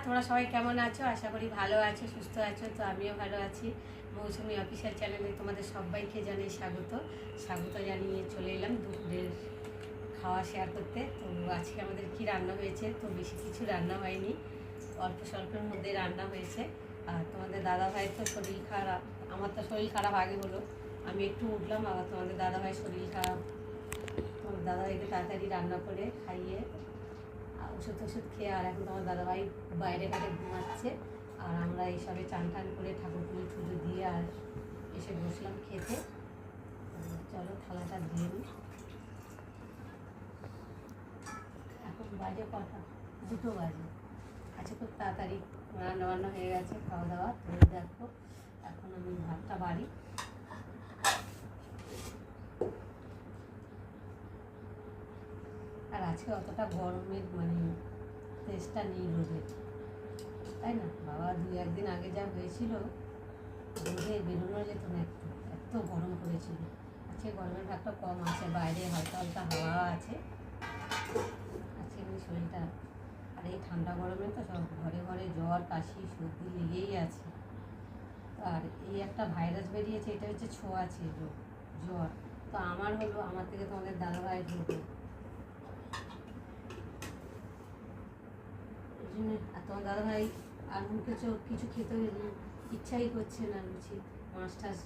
তোমরা সবাই কেমন আছো? আশা করি ভালো আছো, সুস্থ আছো। তো আমিও ভালো আছি। মৌসুমি অফিসিয়াল চ্যানেলে তোমাদের সবাইকে জানাই স্বাগত জানিয়ে চলে এলাম দুপুরের খাওয়া শেয়ার করতে। তো আজকে আমাদের কি রান্না হয়েছে, তো বেশি কিছু রান্না হয়নি, অল্প স্বল্পের মধ্যে রান্না হয়েছে। আর তোমাদের দাদাভাইয়ের তো শরীর খারাপ, আমার তো শরীর খারাপ আগে হলো, আমি একটু উঠলাম, আবার তোমাদের দাদাভাইয়ের শরীর খারাপ। তোমাদের দাদাভাইকে তাড়াতাড়ি রান্না করে খাইয়ে ওষুধ খেয়ে আর এখন তোমার দাদাভাই বাইরে ঘাটে ঘুমাচ্ছে। আর আমরা এইসবে চান টান করে ঠাকুর পুজো দিয়ে আর এসে বসলাম খেতে। চলো থালাটা দিয়ে নিই। এখন বাজে কটা? 2টো বাজে। আচ্ছা, খুব তাড়াতাড়ি রান্না হয়ে গেছে, খাওয়া দাওয়া। তো দেখো এখন আমি ভাতটা বাড়ি। আর আজকে অতটা গরমের তেজটা নেই রোদের, তাই না বাবা? 2-1 দিন আগে যা হয়েছিল, রোদে বেরোনো যেত না, এত গরম করেছিল। আজকে গরমের ভাগটা কম আছে, বাইরে হালকা হালকা হাওয়া আছে। আজকে এমনি শরীরটা, আর এই ঠান্ডা গরমে তো সব ঘরে ঘরে জ্বর কাশি সর্দি লেগেই আছে। আর এই একটা ভাইরাস বেরিয়েছে, এটা হচ্ছে ছোঁয়াচে রোগ, জ্বর। তো আমার হলো, আমার থেকে তোমাদের দাদাভাইয়ের হলো। আর তোমার দাদাভাই আর মুখে কিছু খেতে ইচ্ছাই করছে না, লুচি মাছ টাছ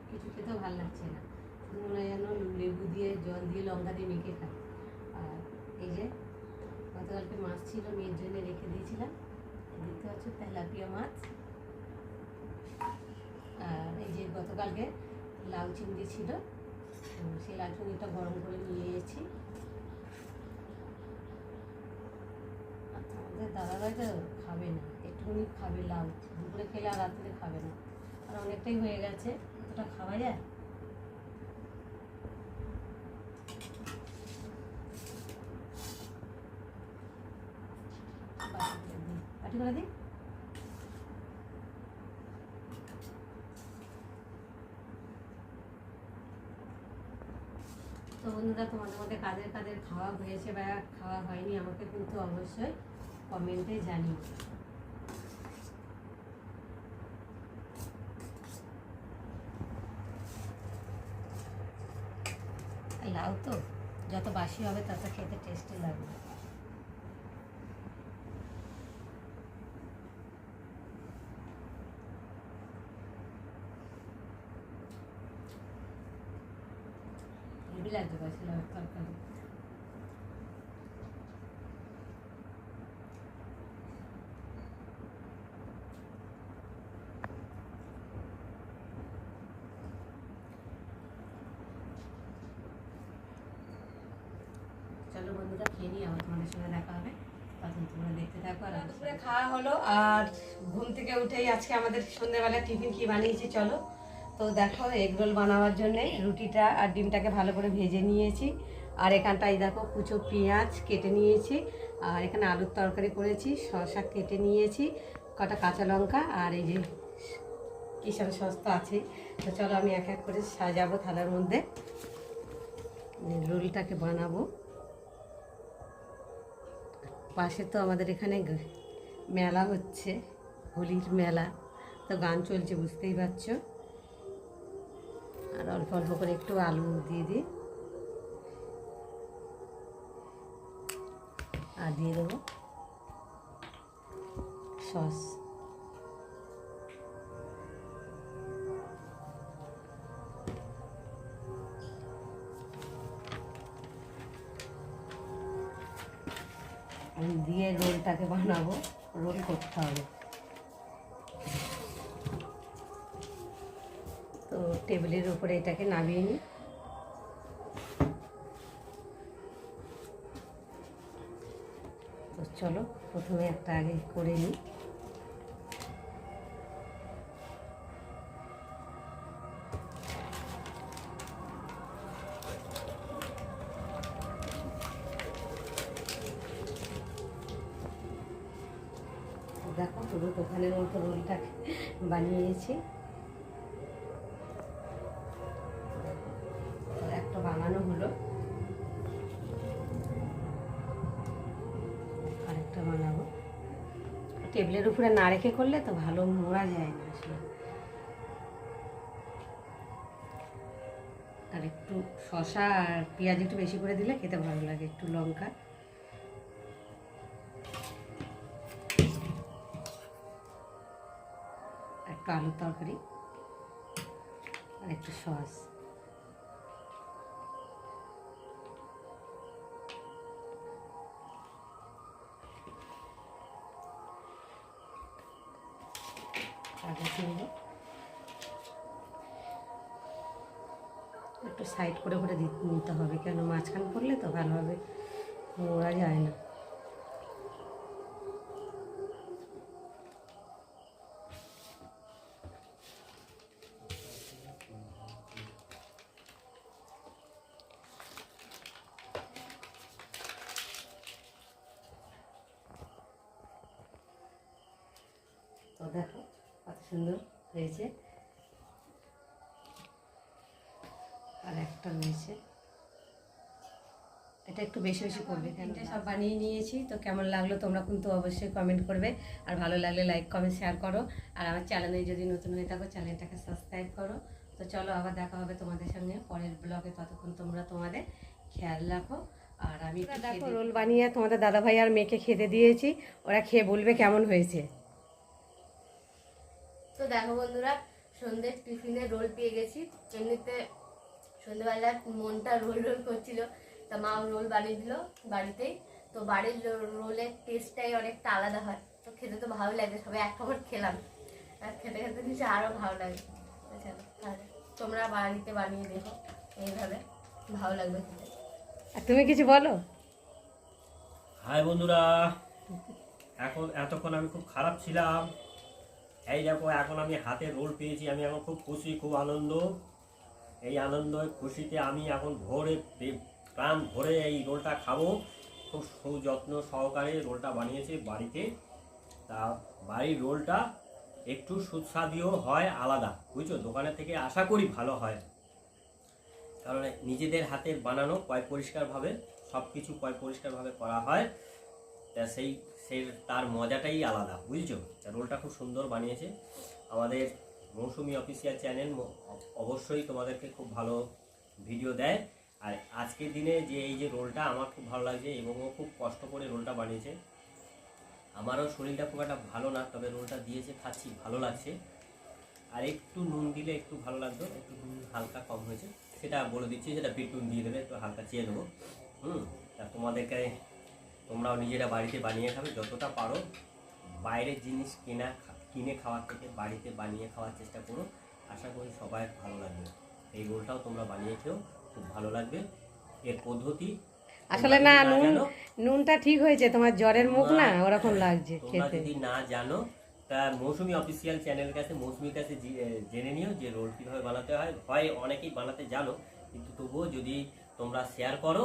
কিছু খেতেও ভালো লাগছে না, শুধু মনে হয় যেন লেবু দিয়ে জল দিয়ে লঙ্কা দিয়ে মেখে খায়। আর এই যে গতকালকে মাছ ছিল, মেয়ের জন্য রেখে দিয়েছিলাম, দেখতে পাচ্ছ তেলাপিয়া মাছ। আর এই যে গতকালকে লাউ চিংড়ি ছিল, সেই লাউ চিংড়িটা গরম করে নিয়ে এসেছি। দাদাভাই তো খাবে না, একটুখানি খাবে লাউ, দুপুরে খেলে আর রাত্রে খাবে না। আর অনেকটাই হয়ে গেছে, অতটা খাওয়া যায়? বাটি করে দিই। তো বন্ধুরা, তোমাদের মধ্যে কাদের খাওয়া হয়েছে বা খাওয়া হয়নি আমাকে কিন্তু অবশ্যই কমেন্টে জানিও। লাউ তো যত বাসি হবে তত খেতে টেস্টি লাগবে। হেভি লাগবে বাসি লাউয়ের তরকারি। চলো বন্ধুরা, খেয়ে নিই, আবার তোমাদের সঙ্গে দেখা হবে, তখন তোমরা দেখতে থাকো। আর দুপুরে খাওয়া হলো, আর ঘুম থেকে উঠেই আজকে আমাদের সন্ধ্যেবেলা টিফিন কি বানিয়েছি চলো। তো দেখো, এগরোল বানাবার জন্যে রুটিটা আর ডিমটাকে ভালো করে ভেজে নিয়েছি। আর এখানটায় দেখো কুচো পেঁয়াজ কেটে নিয়েছি, আর এখানে আলুর তরকারি করেছি, শসা কেটে নিয়েছি, কটা কাঁচা লঙ্কা, আর এই যে কিষান সস তো আছে। তো চলো আমি এক এক করে সাজাবো থালার মধ্যে, রোলটাকে বানাবো। পাশে তো আমাদের এখানে মেলা হচ্ছে, হোলির মেলা, তো গান চলছে বুঝতেই পারছো। আর অল্প অল্প করে একটু আলু দিয়ে দিই, আর দিয়ে দেবো সস। আমি দিয়ে রোলটাকে বানাবো, রোল করতে হবে। তো টেবিলের উপরে এটাকে নামিয়ে নিই। তো চলো প্রথমে একটা আগে করে নিই। দেখো পুরো দোকানের মতো রোলটাকে বানিয়েছি। একটা বানানো হলো, আরেকটা বানাবো। টেবিলের উপরে না রেখে করলে তো ভালো মোড়া যায় না আসলে। আর একটু শসা আর পেঁয়াজ একটু বেশি করে দিলে খেতে ভালো লাগে, একটু লঙ্কা, একটু আলুর তরকারি আর একটু সস। একটু সাইড করে করে নিতে হবে, কেন মাঝখান করলে তো ভালোভাবে মোড়া যায় না। তো দেখো কত সুন্দর হয়েছে। আর একটা রয়েছে, এটা একটু বেশি বেশি করবে। তিনটে সব বানিয়ে নিয়েছি, তো কেমন লাগলো তোমরা কিন্তু অবশ্যই কমেন্ট করবে, আর ভালো লাগলে লাইক কমেন্ট শেয়ার করো, আর আমার চ্যানেলে যদি নতুন হয়ে থাকো চ্যানেলটাকে সাবস্ক্রাইব করো। তো চলো আবার দেখা হবে তোমাদের সঙ্গে পরের ব্লগে, ততক্ষণ তোমরা তোমাদের খেয়াল রাখো। আর আমি দেখো রোল বানিয়ে তোমাদের দাদাভাই আর মেয়েকে খেতে দিয়েছি, ওরা খেয়ে বলবে কেমন হয়েছে। তো দেখো বন্ধুরা, সন্ধ্যের টিফিনে রোল পেয়ে গেছি। এমনিতে সন্ধ্যেবেলা মনটা রোল রোল করছিল, তা মা রোল বানিয়ে দিল বাড়িতেই। তো বাড়ির রোলের টেস্টটাই অনেকটা আলাদা হয়, তো খেতে তো ভালো লাগে। সবাই এক কামড় খেলাম, আর খেতে খেতে নিচে আরও ভালো লাগে। তাহলে তোমরা বাড়িতে বানিয়ে দেখো, এইভাবে ভালো লাগবে খেতে। আর তুমি কিছু বলো। হাই বন্ধুরা, এতক্ষণ আমি খুব খারাপ ছিলাম, এই দেখো এখন আমি হাতে রোল পেয়েছি, আমি এখন খুব খুশি, খুব আনন্দ। এই আনন্দ খুশিতে আমি এখন প্রাণ ভরে এই রোলটা খাবো। খুব সযত্ন সহকারে রোলটা বানিয়েছি বাড়িতে। তা বাড়ির রোলটা একটু সুস্বাদুও হয়, আলাদা, বুঝছো, দোকানের থেকে আশা করি ভালো হয়, কারণ নিজেদের হাতে বানানো পরিষ্কারভাবে সব কিছু পরিষ্কারভাবে করা হয়। তা সেই তার মজাটাই আলাদা, বুঝছো। রোলটা খুব সুন্দর বানিয়েছে আমাদের মৌসুমি অফিসিয়াল চ্যানেল, অবশ্যই তোমাদেরকে খুব ভালো ভিডিও দেয়। আর আজকের দিনে যে এই যে রোলটা আমার খুব ভালো লাগছে, এবং ও খুব কষ্ট করে রোলটা বানিয়েছে। আমারও শরীরটা খুব একটা ভালো না, তবে রোলটা দিয়েছে, খাচ্ছি, ভালো লাগছে। আর একটু নুন দিলে একটু ভালো লাগতো, একটু নুন হালকা কম হয়েছে, সেটা বলে দিচ্ছি, সেটা বিট নুন দিয়ে দেবে, একটু হালকা চেয়ে দেবো। তা তোমরাও নিজেরা বাড়িতে বানিয়ে খাবে যতটা পারো। বাইরের জিনিস কিনে খাওয়ার থেকে বাড়িতে বানিয়ে খাওয়ার চেষ্টা করো, আশা করি সবাই ভালো লাগবে। এই রোলটাও তোমরা বানিয়ে খেও, খুব ভালো লাগবে। এর পদ্ধতি আসলে না, নুনটা ঠিক হয়েছে, তোমার জ্বরের মুখ না ওরকম লাগছে তোমরা যদি না জানো, তা মৌসুমি অফিসিয়াল চ্যানেলের কাছে, মৌসুমির কাছে জেনে নিও যে রোল কীভাবে বানাতে হয়। অনেকেই বানাতে জানো, কিন্তু তবুও যদি তোমরা শেয়ার করো